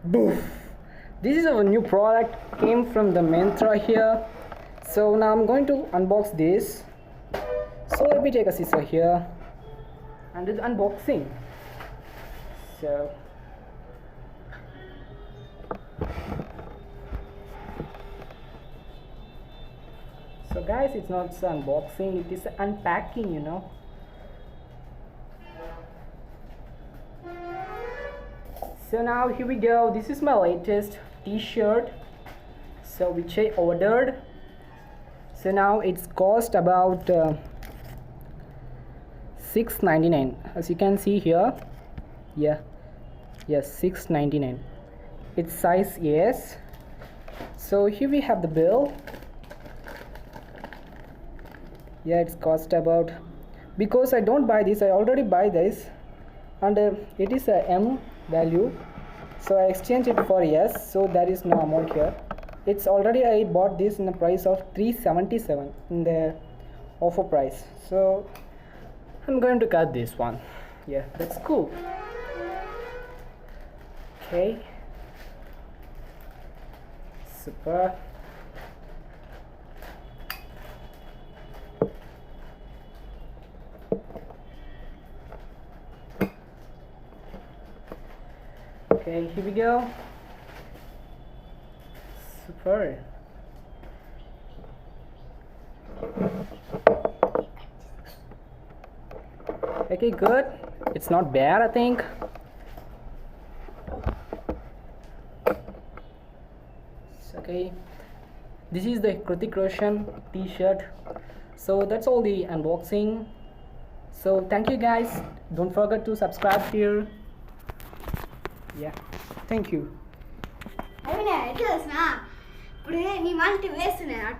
Boof. This is our new product, came from the Myntra here. So now I'm going to unbox this. So let me take a scissor here and do the unboxing. So guys, it's not unboxing, it is unpacking, you know. So now here we go. This is my latest t-shirt, so which I ordered. So now it's cost about $6.99, as you can see here. Yes, $6.99. It's size S. So here we have the bill. Yeah, it's cost about, because I don't buy this, I already buy this, and it is a M value, so I exchange it for S, so there is no amount here. It's already, I bought this in the price of $377 in the offer price, so I'm going to cut this one. Yeah, that's cool. Okay, super. Okay, here we go. Super. Okay, good. It's not bad, I think. Okay, this is the Kritik Roshan t-shirt. So that's all the unboxing. So thank you guys. Don't forget to subscribe here. Yeah, thank you. I mean, it is na. Today, ni man to waste na.